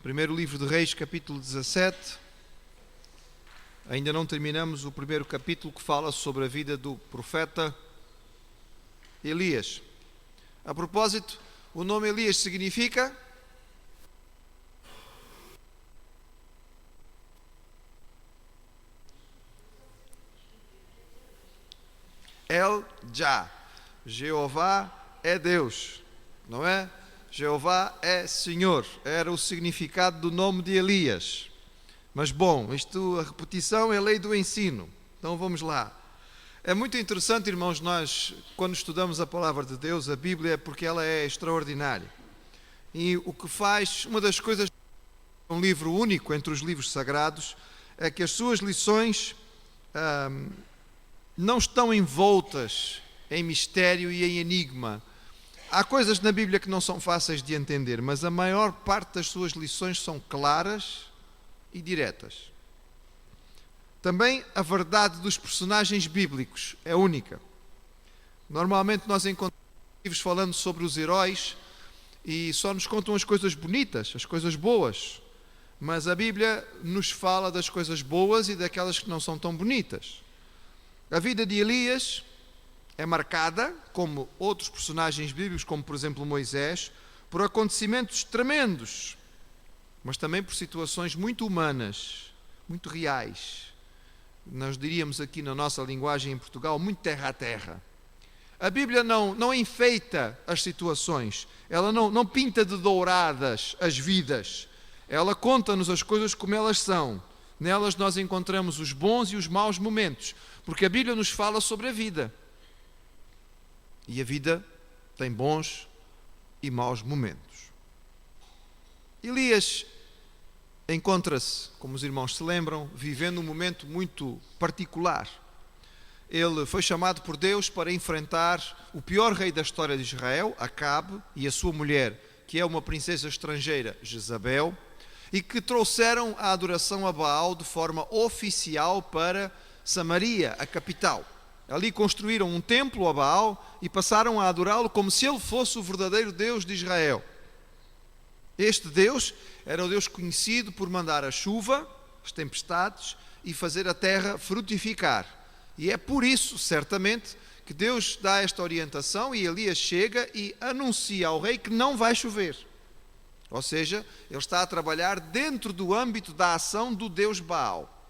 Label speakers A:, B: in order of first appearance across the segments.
A: Primeiro livro de Reis, capítulo 17. Ainda não terminamos o primeiro capítulo que fala sobre a vida do profeta Elias. A propósito, o nome Elias significa El-Já. Jeová é Deus, não é? Jeová é Senhor. Era o significado do nome de Elias. Mas bom, a repetição é lei do ensino. Então vamos lá. É muito interessante, irmãos, nós, quando estudamos a palavra de Deus, a Bíblia, porque ela é extraordinária. E o que faz, uma das coisas, um livro único entre os livros sagrados, é que as suas lições não estão envoltas em mistério e em enigma. Há coisas na Bíblia que não são fáceis de entender, mas a maior parte das suas lições são claras e diretas. Também a verdade dos personagens bíblicos é única. Normalmente nós encontramos livros falando sobre os heróis e só nos contam as coisas bonitas, as coisas boas. Mas a Bíblia nos fala das coisas boas e daquelas que não são tão bonitas. A vida de Elias é marcada, como outros personagens bíblicos, como por exemplo Moisés, por acontecimentos tremendos, mas também por situações muito humanas, muito reais. Nós diríamos aqui na nossa linguagem em Portugal, muito terra a terra. A Bíblia não enfeita as situações, ela não pinta de douradas as vidas, ela conta-nos as coisas como elas são. Nelas nós encontramos os bons e os maus momentos, porque a Bíblia nos fala sobre a vida. E a vida tem bons e maus momentos. Elias encontra-se, como os irmãos se lembram, vivendo um momento muito particular. Ele foi chamado por Deus para enfrentar o pior rei da história de Israel, Acabe, e a sua mulher, que é uma princesa estrangeira, Jezabel, e que trouxeram a adoração a Baal de forma oficial para Samaria, a capital. Ali construíram um templo a Baal e passaram a adorá-lo como se ele fosse o verdadeiro Deus de Israel. Este Deus era o Deus conhecido por mandar a chuva, as tempestades e fazer a terra frutificar. E é por isso, certamente, que Deus dá esta orientação e Elias chega e anuncia ao rei que não vai chover. Ou seja, ele está a trabalhar dentro do âmbito da ação do Deus Baal.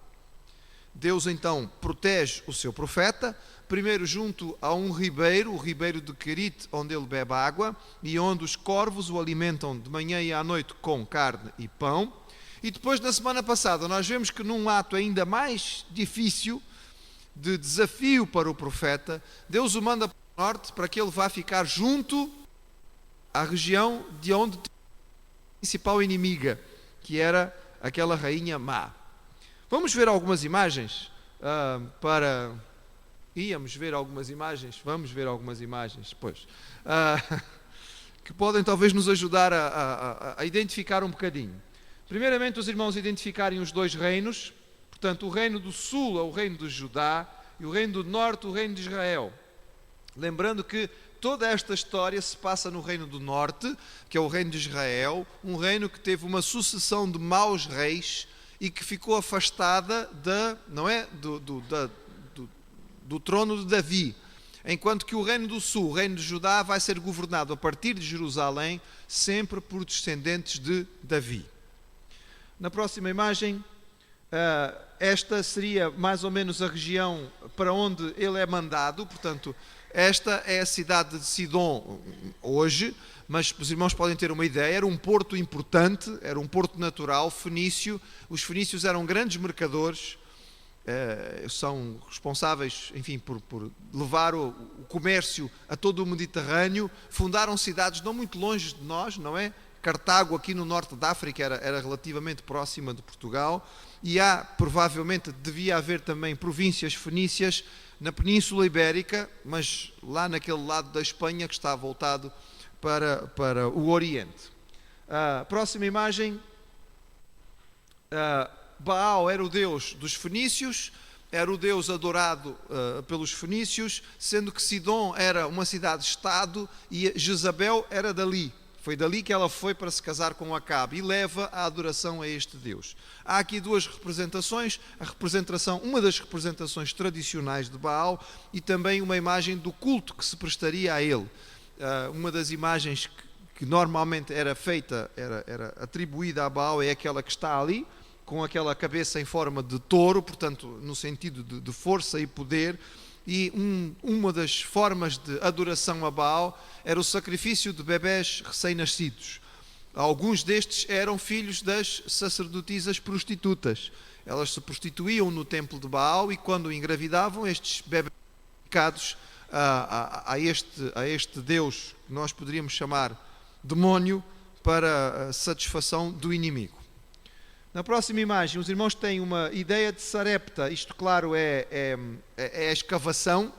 A: Deus então protege o seu profeta, primeiro junto a um ribeiro, o ribeiro de Querite, onde ele bebe água e onde os corvos o alimentam de manhã e à noite com carne e pão. E depois, na semana passada, nós vemos que num ato ainda mais difícil, de desafio para o profeta, Deus o manda para o norte para que ele vá ficar junto à região de onde tinha a principal inimiga, que era aquela rainha má. Vamos ver algumas imagens Íamos ver algumas imagens, vamos ver algumas imagens, pois, que podem talvez nos ajudar a identificar um bocadinho. Primeiramente, os irmãos identificarem os dois reinos, portanto, o reino do sul é o reino de Judá e o reino do norte, o reino de Israel. Lembrando que toda esta história se passa no reino do norte, que é o reino de Israel, um reino que teve uma sucessão de maus reis e que ficou afastada do trono de Davi, enquanto que o reino do sul, o reino de Judá, vai ser governado a partir de Jerusalém, sempre por descendentes de Davi. Na próxima imagem, esta seria mais ou menos a região para onde ele é mandado, portanto, esta é a cidade de Sidom hoje, mas os irmãos podem ter uma ideia, era um porto importante, era um porto natural, fenício. Os fenícios eram grandes mercadores, são responsáveis, enfim, por levar o comércio a todo o Mediterrâneo, fundaram cidades não muito longe de nós, não é? Cartago, aqui no norte da África, era relativamente próxima de Portugal, e provavelmente devia haver também províncias fenícias na Península Ibérica, mas lá naquele lado da Espanha que está voltado para o Oriente. Próxima imagem. Baal era o deus dos fenícios, era o deus adorado pelos fenícios, sendo que Sidom era uma cidade-estado e Jezabel era dali, Foi dali que ela foi para se casar com Acabe e leva a adoração a este Deus. Há aqui duas representações, uma das representações tradicionais de Baal e também uma imagem do culto que se prestaria a ele. Uma das imagens que normalmente era feita, era atribuída a Baal, é aquela que está ali, com aquela cabeça em forma de touro, portanto, no sentido de força e poder. E uma das formas de adoração a Baal era o sacrifício de bebés recém-nascidos. Alguns destes eram filhos das sacerdotisas prostitutas. Elas se prostituíam no templo de Baal e quando engravidavam, estes bebés dedicados a este Deus, que nós poderíamos chamar demónio, para a satisfação do inimigo. Na próxima imagem, os irmãos têm uma ideia de Sarepta. Isto, claro, é a escavação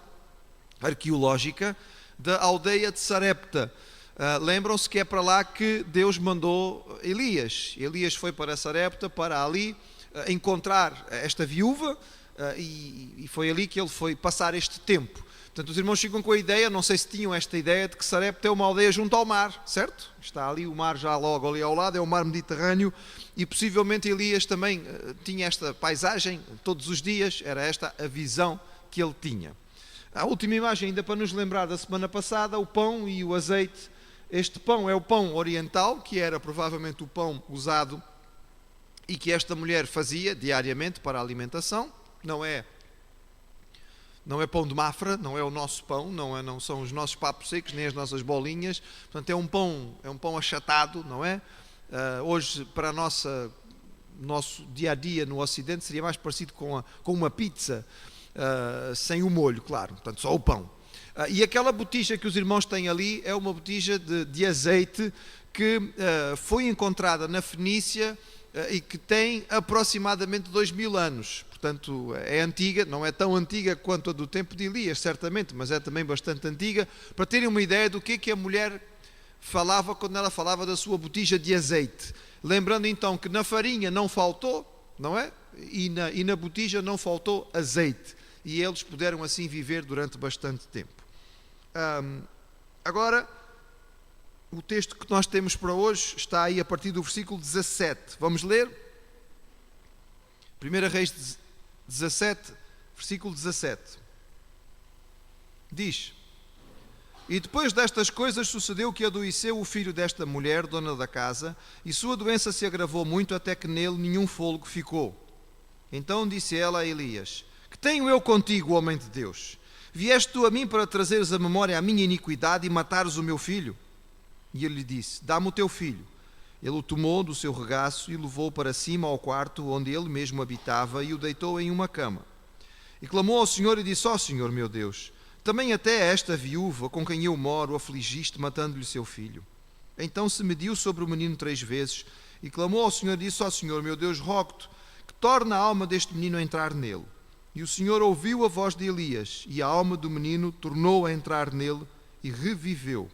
A: arqueológica da aldeia de Sarepta. Lembram-se que é para lá que Deus mandou Elias. Elias foi para Sarepta, para ali encontrar esta viúva, e foi ali que ele foi passar este tempo. Portanto, os irmãos ficam com a ideia, não sei se tinham esta ideia, de que Sarepta é uma aldeia junto ao mar, certo? Está ali o mar já logo ali ao lado, é o mar Mediterrâneo, e possivelmente Elias também tinha esta paisagem todos os dias, era esta a visão que ele tinha. A última imagem, ainda para nos lembrar da semana passada, o pão e o azeite. Este pão é o pão oriental, que era provavelmente o pão usado e que esta mulher fazia diariamente para a alimentação. Não é pão de Mafra, não é o nosso pão, não são os nossos papos secos, nem as nossas bolinhas. Portanto, é um pão achatado, não é? Hoje, para o nosso dia-a-dia no Ocidente, seria mais parecido com uma pizza, sem o molho, claro. Portanto, só o pão. E aquela botija que os irmãos têm ali é uma botija de azeite que foi encontrada na Fenícia e que tem aproximadamente 2000 anos. Portanto, é antiga, não é tão antiga quanto a do tempo de Elias, certamente, mas é também bastante antiga, para terem uma ideia do que a mulher falava quando ela falava da sua botija de azeite. Lembrando então que na farinha não faltou, não é? E na botija não faltou azeite. E eles puderam assim viver durante bastante tempo. Agora, o texto que nós temos para hoje está aí a partir do versículo 17. Vamos ler? 1 Reis 17, versículo 17. Diz: E depois destas coisas sucedeu que adoeceu o filho desta mulher, dona da casa, e sua doença se agravou muito até que nele nenhum fôlego ficou. Então disse ela a Elias: Que tenho eu contigo, homem de Deus? Vieste tu a mim para trazeres a memória a minha iniquidade e matares o meu filho? E ele lhe disse: Dá-me o teu filho. Ele o tomou do seu regaço e levou para cima ao quarto onde ele mesmo habitava e o deitou em uma cama. E clamou ao Senhor e disse: Ó Senhor meu Deus, também até esta viúva com quem eu moro afligiste, matando-lhe seu filho. Então se mediu sobre o menino 3 vezes e clamou ao Senhor e disse: Ó Senhor meu Deus, rogo-te que torne a alma deste menino a entrar nele. E o Senhor ouviu a voz de Elias, e a alma do menino tornou a entrar nele e reviveu.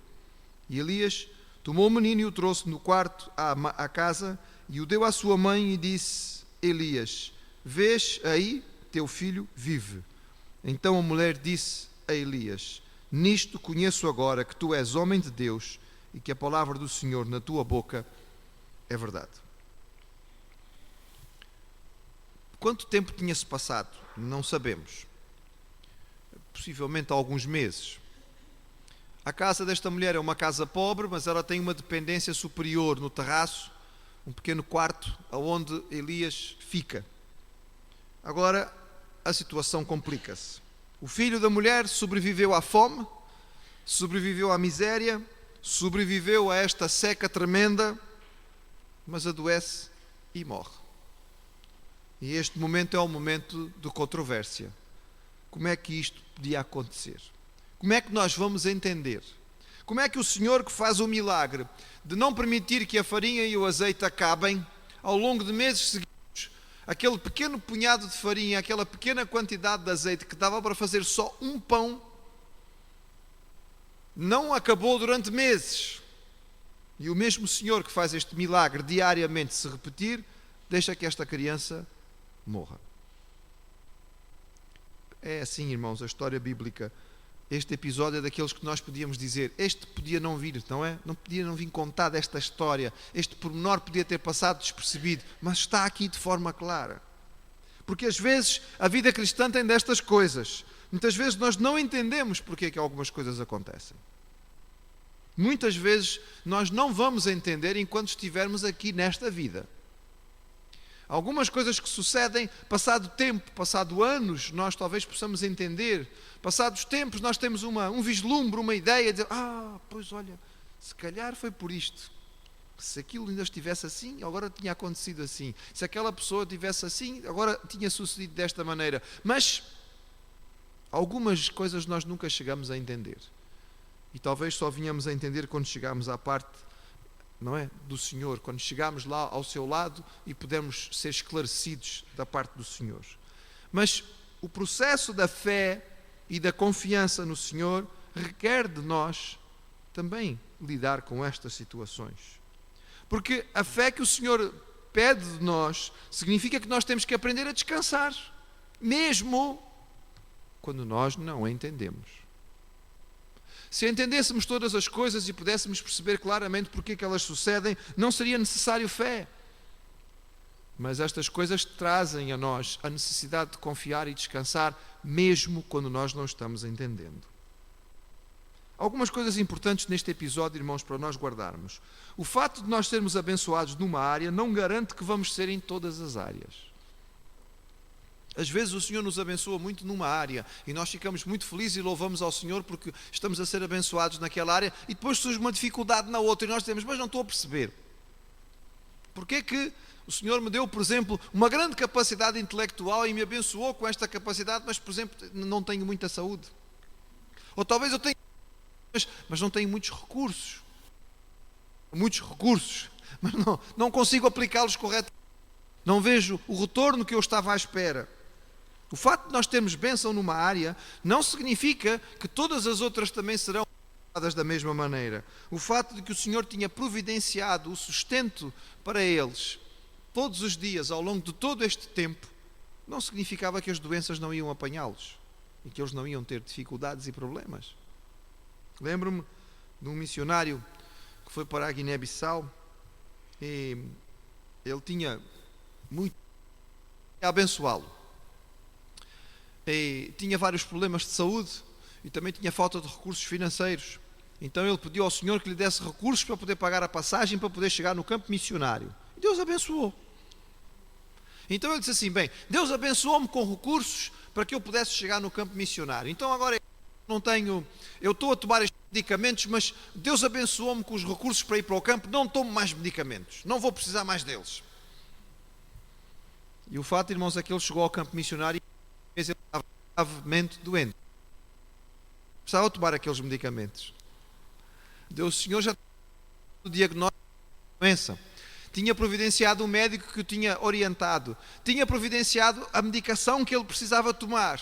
A: E Elias tomou o menino e o trouxe no quarto à casa e o deu à sua mãe e disse: Elias, vês aí, teu filho vive. Então a mulher disse a Elias: Nisto conheço agora que tu és homem de Deus e que a palavra do Senhor na tua boca é verdade. Quanto tempo tinha-se passado? Não sabemos. Possivelmente alguns meses. A casa desta mulher é uma casa pobre, mas ela tem uma dependência superior no terraço, um pequeno quarto onde Elias fica. Agora a situação complica-se. O filho da mulher sobreviveu à fome, sobreviveu à miséria, sobreviveu a esta seca tremenda, mas adoece e morre. E este momento é um momento de controvérsia. Como é que isto podia acontecer? Como é que nós vamos entender? Como é que o Senhor, que faz o milagre de não permitir que a farinha e o azeite acabem, ao longo de meses seguidos, aquele pequeno punhado de farinha, aquela pequena quantidade de azeite que dava para fazer só um pão, não acabou durante meses? E o mesmo Senhor que faz este milagre diariamente se repetir, deixa que esta criança morra. É assim, irmãos, a história bíblica Este episódio é daqueles que nós podíamos dizer, este podia não vir, não é? Não podia não vir contada esta história, este pormenor podia ter passado despercebido, mas está aqui de forma clara. Porque às vezes a vida cristã tem destas coisas. Muitas vezes nós não entendemos porque é que algumas coisas acontecem. Muitas vezes nós não vamos entender enquanto estivermos aqui nesta vida. Algumas coisas que sucedem, passado tempo, passado anos, nós talvez possamos entender. Passados tempos nós temos um vislumbre, uma ideia, de dizer, pois olha, se calhar foi por isto. Se aquilo ainda estivesse assim, agora tinha acontecido assim. Se aquela pessoa estivesse assim, agora tinha sucedido desta maneira. Mas algumas coisas nós nunca chegamos a entender. E talvez só venhamos a entender quando chegarmos à parte, não é, do Senhor, quando chegarmos lá ao seu lado e pudermos ser esclarecidos da parte do Senhor. Mas o processo da fé e da confiança no Senhor requer de nós também lidar com estas situações. Porque a fé que o Senhor pede de nós significa que nós temos que aprender a descansar, mesmo quando nós não a entendemos. Se entendêssemos todas as coisas e pudéssemos perceber claramente porque é que elas sucedem, não seria necessário fé. Mas estas coisas trazem a nós a necessidade de confiar e descansar, mesmo quando nós não estamos entendendo. Algumas coisas importantes neste episódio, irmãos, para nós guardarmos. O fato de nós sermos abençoados numa área não garante que vamos ser em todas as áreas. Às vezes o Senhor nos abençoa muito numa área e nós ficamos muito felizes e louvamos ao Senhor porque estamos a ser abençoados naquela área e depois surge uma dificuldade na outra e nós dizemos, mas não estou a perceber. Porquê é que o Senhor me deu, por exemplo, uma grande capacidade intelectual e me abençoou com esta capacidade, mas, por exemplo, não tenho muita saúde? Ou talvez eu tenha, mas não tenho muitos recursos, mas não consigo aplicá-los corretamente. Não vejo o retorno que eu estava à espera. O facto de nós termos bênção numa área não significa que todas as outras também serão abençoadas da mesma maneira. O facto de que o Senhor tinha providenciado o sustento para eles todos os dias ao longo de todo este tempo não significava que as doenças não iam apanhá-los e que eles não iam ter dificuldades e problemas. Lembro-me de um missionário que foi para a Guiné-Bissau e ele tinha muito a abençoá-lo. E tinha vários problemas de saúde e também tinha falta de recursos financeiros. Então ele pediu ao Senhor que lhe desse recursos para poder pagar a passagem para poder chegar no campo missionário. E Deus abençoou. Então ele disse assim, bem, Deus abençoou-me com recursos para que eu pudesse chegar no campo missionário. Então agora eu estou a tomar estes medicamentos, mas Deus abençoou-me com os recursos para ir para o campo, não tomo mais medicamentos, não vou precisar mais deles. E o fato, irmãos, é que ele chegou ao campo missionário e ele estava gravemente doente. Precisava tomar aqueles medicamentos. O Senhor já tinha o diagnóstico da doença. Tinha providenciado um médico que o tinha orientado. Tinha providenciado a medicação que ele precisava tomar.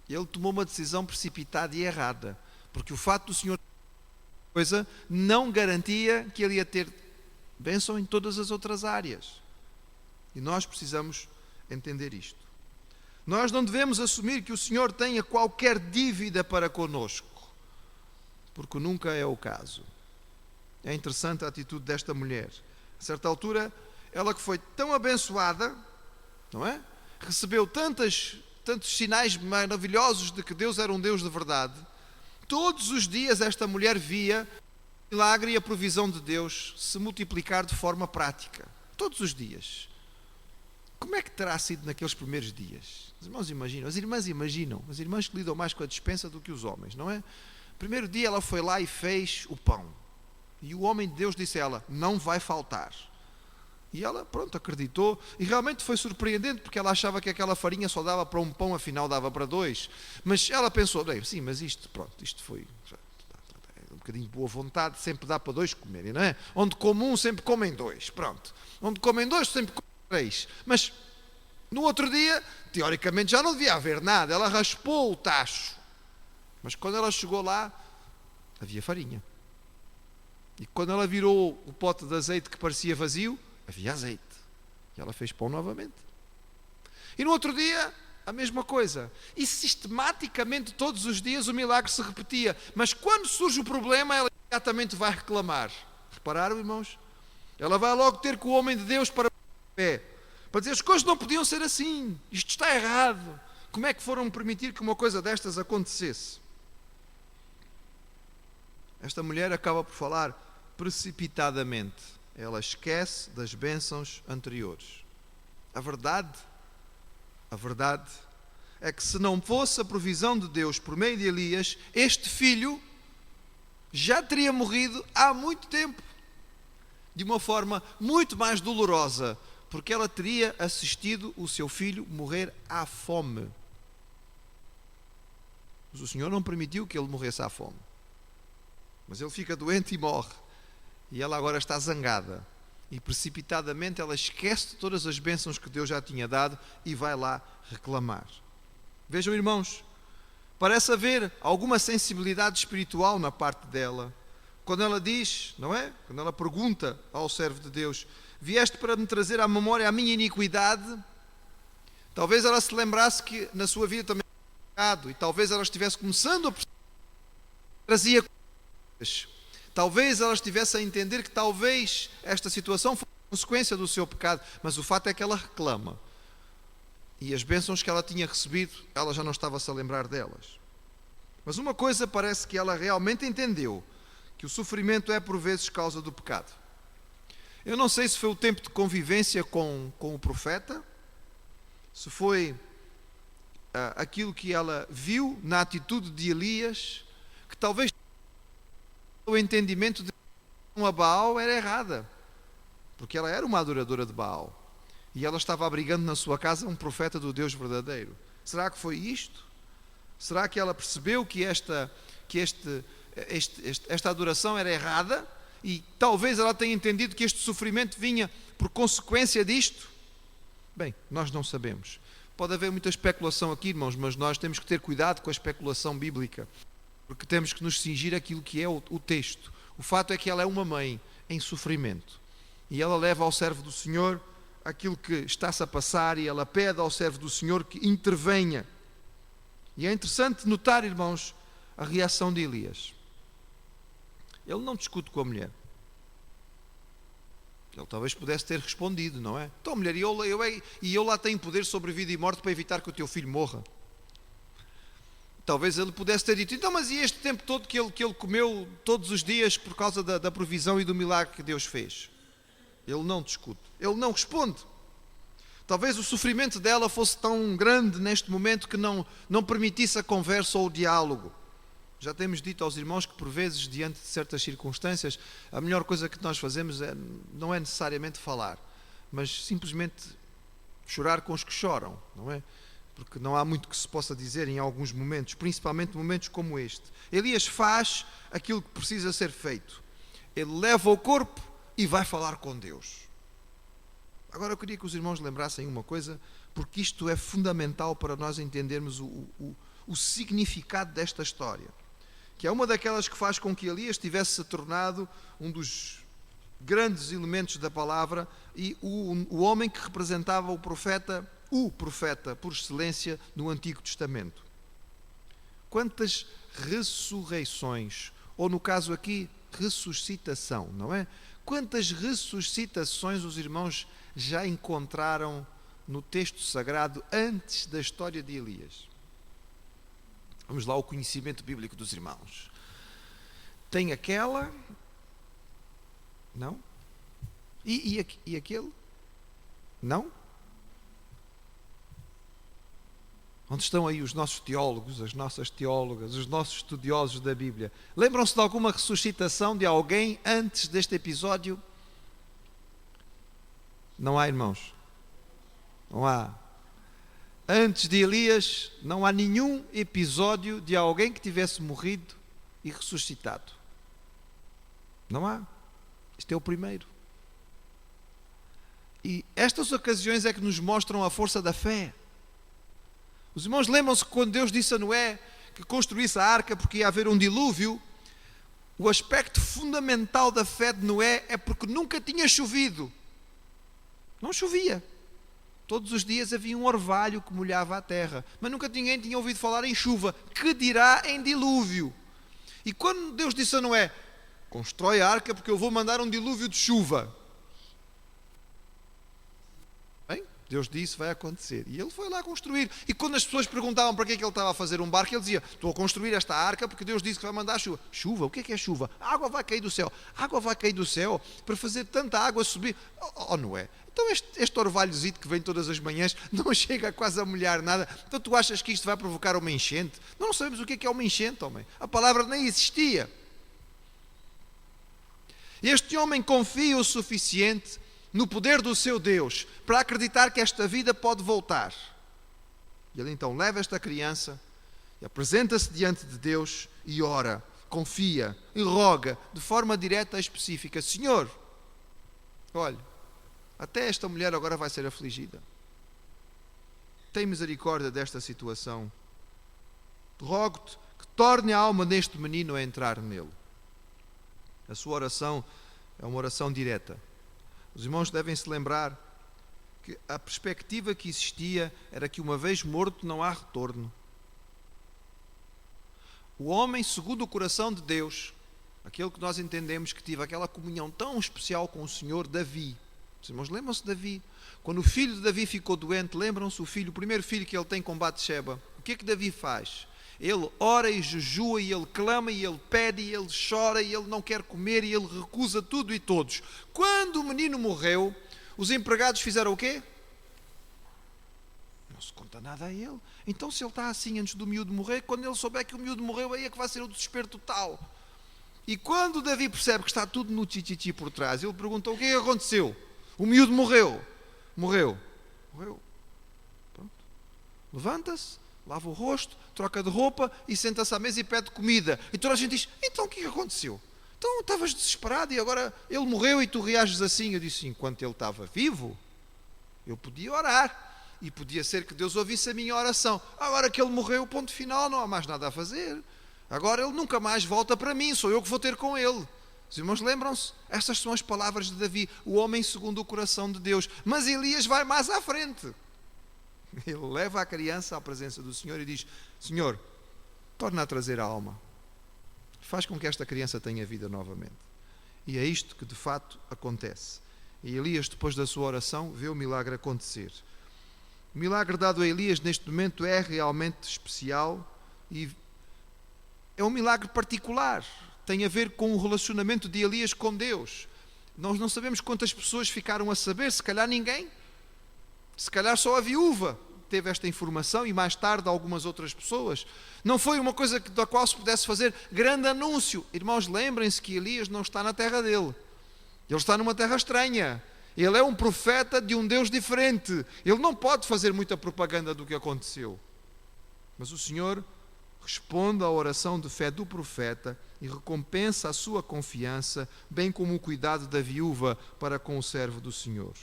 A: Ele tomou uma decisão precipitada e errada. Porque o fato do Senhor coisa não garantia que ele ia ter bênção em todas as outras áreas. E nós precisamos entender isto. Nós não devemos assumir que o Senhor tenha qualquer dívida para conosco, porque nunca é o caso. É interessante a atitude desta mulher. A certa altura, ela que foi tão abençoada, não é? Recebeu tantos sinais maravilhosos de que Deus era um Deus de verdade. Todos os dias esta mulher via o milagre e a provisão de Deus se multiplicar de forma prática. Todos os dias. Como é que terá sido naqueles primeiros dias? Os irmãos imaginam, as irmãs imaginam, as irmãs que lidam mais com a despensa do que os homens, não é? Primeiro dia ela foi lá e fez o pão. E o homem de Deus disse a ela, não vai faltar. E ela, pronto, acreditou. E realmente foi surpreendente, porque ela achava que aquela farinha só dava para um pão, afinal dava para 2. Mas ela pensou, bem, sim, mas isto foi um bocadinho de boa vontade, sempre dá para 2 comerem, não é? Onde come um, sempre comem 2, pronto. Onde comem 2, sempre comem 3. Mas no outro dia, teoricamente já não devia haver nada. Ela raspou o tacho. Mas quando ela chegou lá, havia farinha. E quando ela virou o pote de azeite que parecia vazio, havia azeite. E ela fez pão novamente. E no outro dia, a mesma coisa. E sistematicamente, todos os dias, o milagre se repetia. Mas quando surge o problema, ela imediatamente vai reclamar. Repararam, irmãos? Ela vai logo ter com o homem de Deus para dizer as coisas não podiam ser assim. Isto está errado. Como é que foram permitir que uma coisa destas acontecesse? Esta mulher acaba por falar precipitadamente. Ela esquece das bênçãos anteriores. A verdade é que se não fosse a provisão de Deus por meio de Elias, este filho já teria morrido há muito tempo, de uma forma muito mais dolorosa, porque ela teria assistido o seu filho morrer à fome. Mas o Senhor não permitiu que ele morresse à fome. Mas ele fica doente e morre. E ela agora está zangada. E precipitadamente ela esquece todas as bênçãos que Deus já tinha dado e vai lá reclamar. Vejam, irmãos, parece haver alguma sensibilidade espiritual na parte dela. Quando ela diz, não é? Quando ela pergunta ao servo de Deus: vieste para me trazer à memória a minha iniquidade? Talvez ela se lembrasse que na sua vida também era pecado, e talvez ela estivesse começando a perceber que trazia coisas. Talvez ela estivesse a entender que talvez esta situação fosse consequência do seu pecado, mas o fato é que ela reclama. E as bênçãos que ela tinha recebido, ela já não estava-se a lembrar delas. Mas uma coisa parece que ela realmente entendeu, que o sofrimento é por vezes causa do pecado. Eu não sei se foi o tempo de convivência com o profeta, se foi aquilo que ela viu na atitude de Elias, que talvez o entendimento de a Baal era errada, porque ela era uma adoradora de Baal e ela estava abrigando na sua casa um profeta do Deus verdadeiro. Será que foi isto? Será que ela percebeu que esta adoração era errada e talvez ela tenha entendido que este sofrimento vinha por consequência disto? Bem, nós não sabemos. Pode haver muita especulação aqui, irmãos, mas nós temos que ter cuidado com a especulação bíblica, porque temos que nos cingir aquilo que é o texto. O fato é que ela é uma mãe em sofrimento. E ela leva ao servo do Senhor aquilo que está-se a passar e ela pede ao servo do Senhor que intervenha. E é interessante notar, irmãos, a reação de Elias. Ele não discute com a mulher. Ele talvez pudesse ter respondido, não é? Então, mulher, eu lá tenho poder sobre vida e morte para evitar que o teu filho morra. Talvez ele pudesse ter dito: então, mas e este tempo todo que ele comeu todos os dias por causa da provisão e do milagre que Deus fez? Ele não discute, ele não responde. Talvez o sofrimento dela fosse tão grande neste momento que não permitisse a conversa ou o diálogo. Já temos dito aos irmãos que por vezes, diante de certas circunstâncias, a melhor coisa que nós fazemos não é necessariamente falar, mas simplesmente chorar com os que choram, não é? Porque não há muito que se possa dizer em alguns momentos, principalmente momentos como este. Elias faz aquilo que precisa ser feito. Ele leva o corpo e vai falar com Deus. Agora eu queria que os irmãos lembrassem uma coisa, porque isto é fundamental para nós entendermos o significado desta história, que é uma daquelas que faz com que Elias tivesse se tornado um dos grandes elementos da palavra e o homem que representava o profeta por excelência no Antigo Testamento. Quantas ressurreições, ou no caso aqui, ressuscitação, não é? Quantas ressuscitações os irmãos já encontraram no texto sagrado antes da história de Elias? Vamos lá ao conhecimento bíblico dos irmãos. Tem aquela? Não? E aquele? Não? Onde estão aí os nossos teólogos, as nossas teólogas, os nossos estudiosos da Bíblia? Lembram-se de alguma ressuscitação de alguém antes deste episódio? Não há, irmãos? Não há. Antes de Elias, não há nenhum episódio de alguém que tivesse morrido e ressuscitado. Não há. Este é o primeiro. E estas ocasiões é que nos mostram a força da fé. Os irmãos lembram-se que quando Deus disse a Noé que construísse a arca porque ia haver um dilúvio, o aspecto fundamental da fé de Noé é porque nunca tinha chovido. Não chovia. Todos os dias havia um orvalho que molhava a terra, mas nunca ninguém tinha ouvido falar em chuva, que dirá em dilúvio. E quando Deus disse a Noé, constrói a arca porque eu vou mandar um dilúvio de chuva. Bem, Deus disse, vai acontecer. E ele foi lá construir. E quando as pessoas perguntavam para que é que ele estava a fazer um barco, ele dizia, estou a construir esta arca porque Deus disse que vai mandar chuva. Chuva? O que é chuva? A água vai cair do céu. A água vai cair do céu para fazer tanta água subir. Oh, Noé, então este orvalhozito que vem todas as manhãs não chega quase a molhar nada. Então tu achas que isto vai provocar uma enchente? Não sabemos o que é uma enchente, homem. A palavra nem existia. Este homem confia o suficiente no poder do seu Deus para acreditar que esta vida pode voltar. E ele então leva esta criança e apresenta-se diante de Deus e ora, confia e roga de forma direta e específica: Senhor, olha, até esta mulher agora vai ser afligida. Tem misericórdia desta situação. Rogo-te que torne a alma deste menino a entrar nele. A sua oração é uma oração direta. Os irmãos devem se lembrar que a perspectiva que existia era que uma vez morto não há retorno. O homem segundo o coração de Deus, aquele que nós entendemos que teve aquela comunhão tão especial com o Senhor, Davi. Os irmãos lembram-se de Davi? Quando o filho de Davi ficou doente, lembram-se o primeiro filho que ele tem com Batseba? O que é que Davi faz? Ele ora e jejua, e ele clama, e ele pede, e ele chora, e ele não quer comer, e ele recusa tudo e todos. Quando o menino morreu, os empregados fizeram o quê? Não se conta nada a ele. Então se ele está assim antes do miúdo morrer, quando ele souber que o miúdo morreu, aí é que vai ser o desespero total. E quando Davi percebe que está tudo no tchitchichi por trás, ele pergunta: o que é que aconteceu? O miúdo morreu. Morreu. Pronto. Levanta-se, lava o rosto, troca de roupa e senta-se à mesa e pede comida. E toda a gente diz: então o que aconteceu? Então estavas desesperado e agora ele morreu e tu reages assim. Eu disse: enquanto ele estava vivo, eu podia orar. E podia ser que Deus ouvisse a minha oração. Agora que ele morreu, ponto final, não há mais nada a fazer. Agora ele nunca mais volta para mim, sou eu que vou ter com ele. Os irmãos lembram-se? Estas são as palavras de Davi, o homem segundo o coração de Deus. Mas Elias vai mais à frente. Ele leva a criança à presença do Senhor e diz: Senhor, torna a trazer a alma. Faz com que esta criança tenha vida novamente. E é isto que de fato acontece. E Elias, depois da sua oração, vê o milagre acontecer. O milagre dado a Elias neste momento é realmente especial e é um milagre particular. Tem a ver com o relacionamento de Elias com Deus. Nós não sabemos quantas pessoas ficaram a saber, se calhar ninguém. Se calhar só a viúva teve esta informação e mais tarde algumas outras pessoas. Não foi uma coisa da qual se pudesse fazer grande anúncio. Irmãos, lembrem-se que Elias não está na terra dele. Ele está numa terra estranha. Ele é um profeta de um Deus diferente. Ele não pode fazer muita propaganda do que aconteceu. Mas o Senhor responde à oração de fé do profeta e recompensa a sua confiança, bem como o cuidado da viúva para com o servo do Senhor.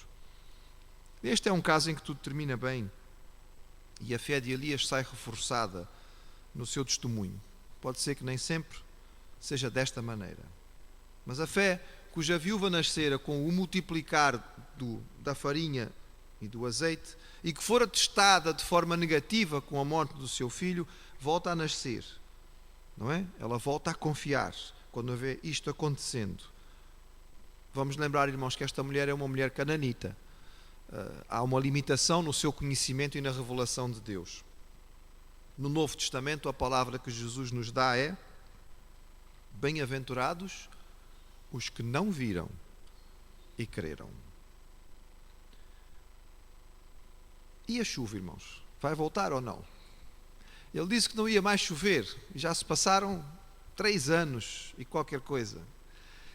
A: Este é um caso em que tudo termina bem e a fé de Elias sai reforçada no seu testemunho. Pode ser que nem sempre seja desta maneira, mas a fé cuja viúva nascera com o multiplicar da farinha e do azeite e que fora testada de forma negativa com a morte do seu filho, volta a nascer, não é? Ela volta a confiar quando vê isto acontecendo. Vamos lembrar, irmãos, que esta mulher é uma mulher cananita. Há uma limitação no seu conhecimento e na revelação de Deus. No Novo Testamento, a palavra que Jesus nos dá é: bem-aventurados os que não viram e creram. E a chuva, irmãos? Vai voltar ou não? Ele disse que não ia mais chover, e já se passaram 3 anos e qualquer coisa.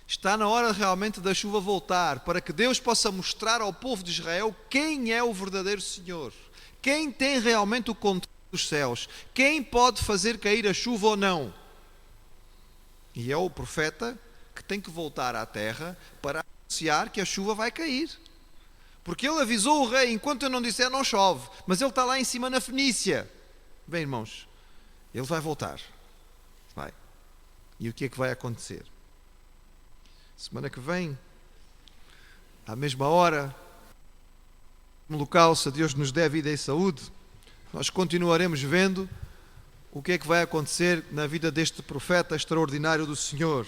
A: Está na hora realmente da chuva voltar, para que Deus possa mostrar ao povo de Israel quem é o verdadeiro Senhor, quem tem realmente o controle dos céus, quem pode fazer cair a chuva ou não. E é o profeta que tem que voltar à terra para anunciar que a chuva vai cair. Porque ele avisou o rei: enquanto eu não disser, não chove. Mas ele está lá em cima na Fenícia. Bem, irmãos, ele vai voltar. Vai. E o que é que vai acontecer? Semana que vem, à mesma hora, próximo local, se Deus nos der vida e saúde, nós continuaremos vendo o que é que vai acontecer na vida deste profeta extraordinário do Senhor.